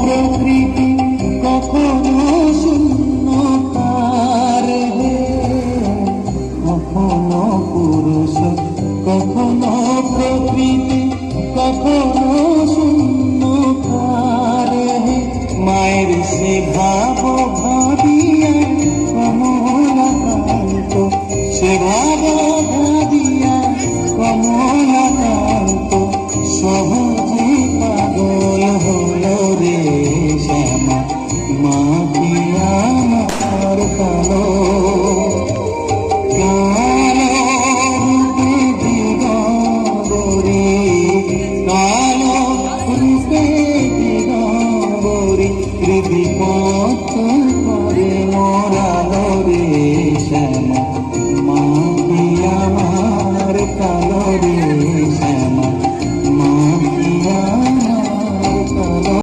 প্রকৃতি কখনো শূন্যতার হে, কখনো পুরুষ কখনো প্রকৃতি কখনো শূন্যতার হে। মায়ের সে ভাব ভাবিয়া কমলাকান্ত, সে ভাব ভাবিয়া কমলাকান্ত সহজে পাগল হলো রে শ্যামা। মা কি আমার কালো কালো রূপে দিগম্বরী, কালো রূপে দিগম্বরী হৃদি